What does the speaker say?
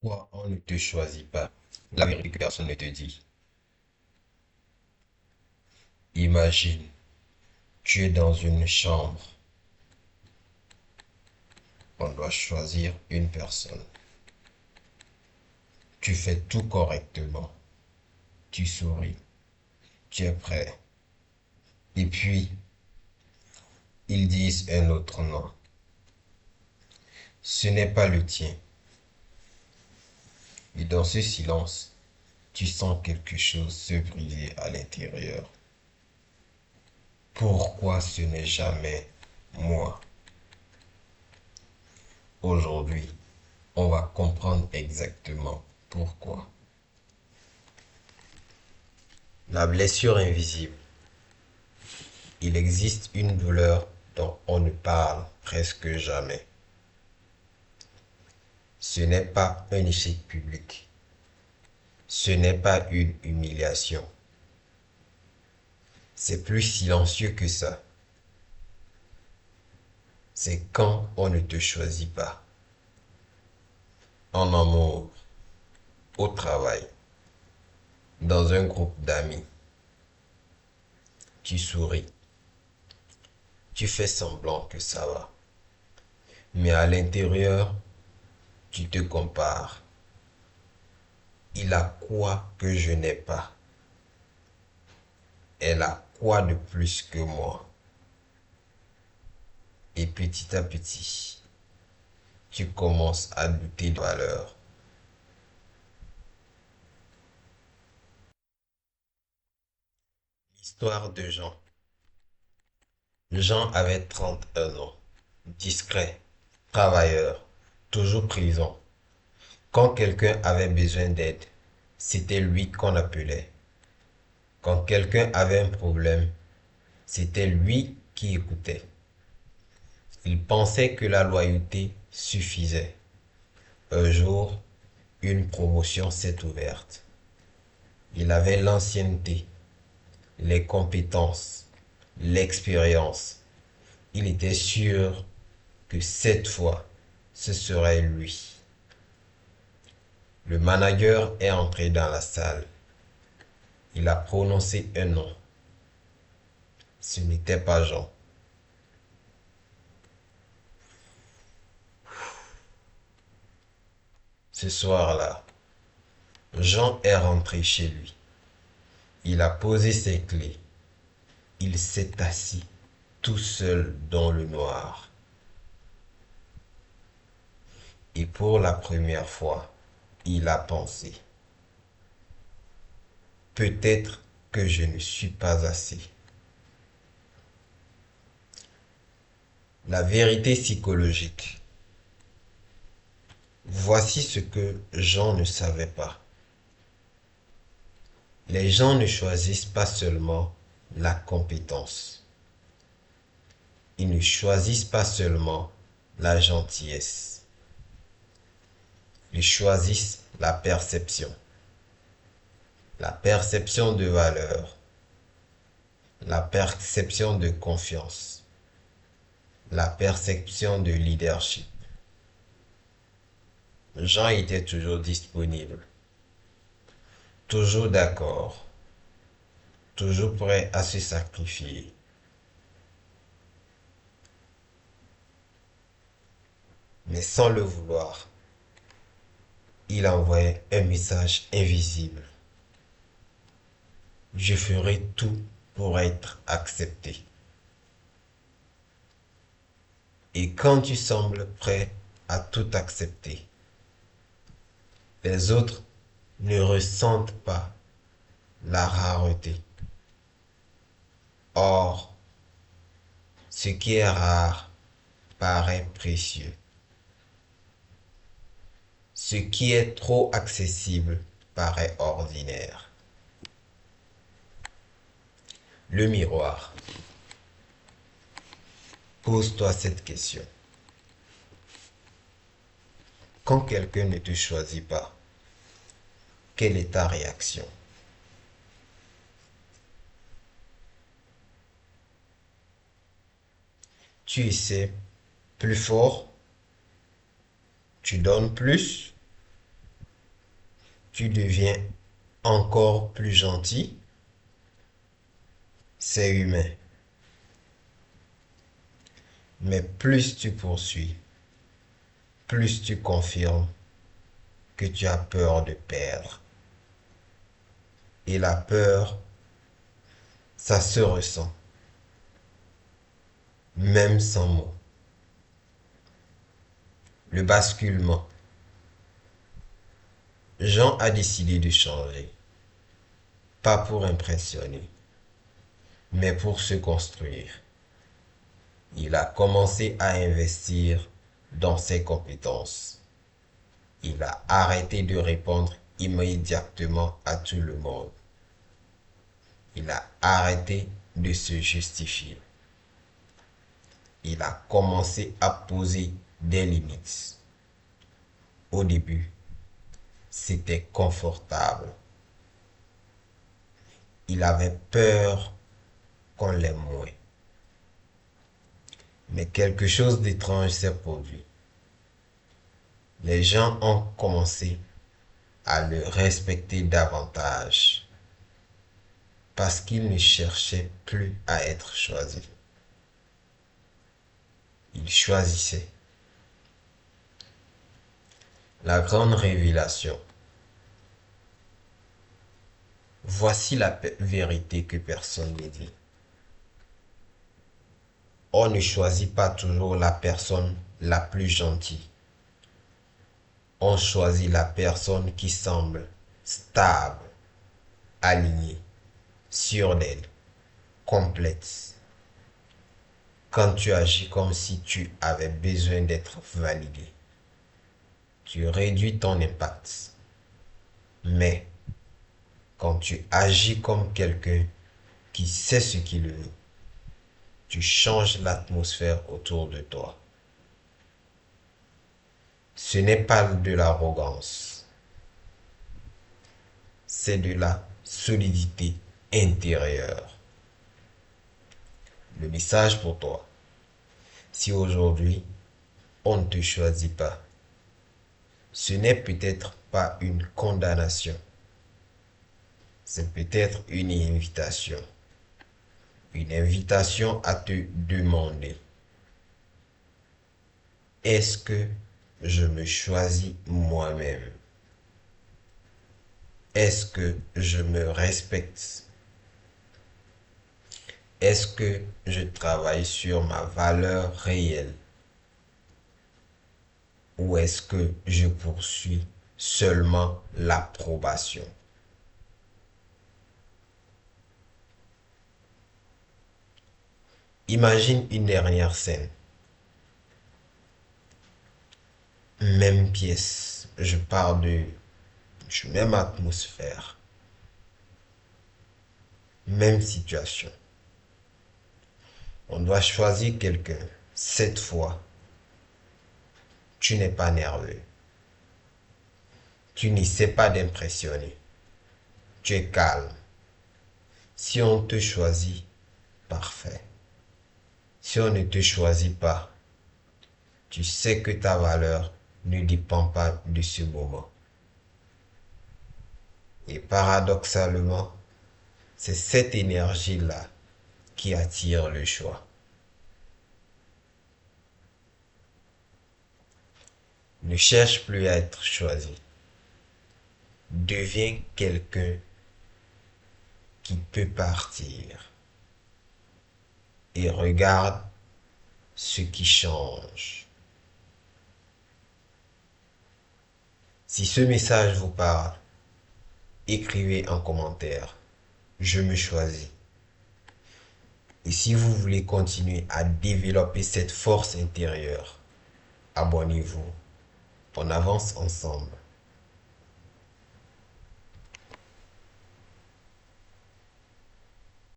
Pourquoi on ne te choisit pas? La vérité que personne ne te dit. Imagine, tu es dans une chambre. On doit choisir une personne. Tu fais tout correctement. Tu souris. Tu es prêt. Et puis, ils disent un autre nom. Ce n'est pas le tien. Et dans ce silence, tu sens quelque chose se briser à l'intérieur. Pourquoi ce n'est jamais moi? Aujourd'hui, on va comprendre exactement pourquoi. La blessure invisible. Il existe une douleur dont on ne parle presque jamais. Ce n'est pas un échec public. Ce n'est pas une humiliation. C'est plus silencieux que ça. C'est quand on ne te choisit pas. En amour, au travail, dans un groupe d'amis. Tu souris. Tu fais semblant que ça va. Mais à l'intérieur, tu te compares. Il a quoi que je n'ai pas? Elle a quoi de plus que moi? Et petit à petit, tu commences à douter de valeur. Histoire de Jean. Jean avait 31 ans, discret, travailleur, toujours présent. Quand quelqu'un avait besoin d'aide, c'était lui qu'on appelait. Quand quelqu'un avait un problème, c'était lui qui écoutait. Il pensait que la loyauté suffisait. Un jour, une promotion s'est ouverte. Il avait l'ancienneté, les compétences, l'expérience. Il était sûr que cette fois, ce serait lui. Le manager est entré dans la salle. Il a prononcé un nom. Ce n'était pas Jean. Ce soir-là, Jean est rentré chez lui. Il a posé ses clés. Il s'est assis tout seul dans le noir. Et pour la première fois, il a pensé, peut-être que je ne suis pas assez. La vérité psychologique. Voici ce que Jean ne savait pas. Les gens ne choisissent pas seulement la compétence. Ils ne choisissent pas seulement la gentillesse. Ils choisissent la perception. La perception de valeur. La perception de confiance. La perception de leadership. Jean était toujours disponible. Toujours d'accord. Toujours prêt à se sacrifier. Mais sans le vouloir, il envoyait un message invisible. Je ferai tout pour être accepté. Et quand tu sembles prêt à tout accepter, les autres ne ressentent pas la rareté. Or, ce qui est rare paraît précieux. Ce qui est trop accessible paraît ordinaire. Le miroir. Pose-toi cette question. Quand quelqu'un ne te choisit pas, quelle est ta réaction? Tu essaies plus fort, tu donnes plus, tu deviens encore plus gentil, c'est humain. Mais plus tu poursuis, plus tu confirmes que tu as peur de perdre. Et la peur, ça se ressent, même sans mots. Le basculement. Jean a décidé de changer, pas pour impressionner, mais pour se construire. Il a commencé à investir dans ses compétences. Il a arrêté de répondre immédiatement à tout le monde. Il a arrêté de se justifier. Il a commencé à poser des limites. Au début, c'était confortable. Il avait peur qu'on l'aime moins. Mais quelque chose d'étrange s'est produit. Les gens ont commencé à le respecter davantage parce qu'il ne cherchait plus à être choisi. Il choisissait. La grande révélation. Voici la vérité que personne ne dit. On ne choisit pas toujours la personne la plus gentille. On choisit la personne qui semble stable, alignée, sûre d'elle, complète. Quand tu agis comme si tu avais besoin d'être validé, tu réduis ton impact. Mais quand tu agis comme quelqu'un qui sait ce qu'il veut, tu changes l'atmosphère autour de toi. Ce n'est pas de l'arrogance, c'est de la solidité intérieure. Le message pour toi, si aujourd'hui on ne te choisit pas, ce n'est peut-être pas une condamnation, c'est peut-être une invitation. Une invitation à te demander, est-ce que je me choisis moi-même? Est-ce que je me respecte? Est-ce que je travaille sur ma valeur réelle? Ou est-ce que je poursuis seulement l'approbation? Imagine une dernière scène. Même pièce, je pars de même atmosphère, même situation. On doit choisir quelqu'un. Cette fois, tu n'es pas nerveux. Tu n'essaies pas d'impressionner. Tu es calme. Si on te choisit, parfait. Si on ne te choisit pas, tu sais que ta valeur ne dépend pas de ce moment. Et paradoxalement, c'est cette énergie-là qui attire le choix. Ne cherche plus à être choisi. Deviens quelqu'un qui peut partir. Et regarde ce qui change. Si ce message vous parle, écrivez en commentaire. Je me choisis. Et si vous voulez continuer à développer cette force intérieure, abonnez-vous. On avance ensemble.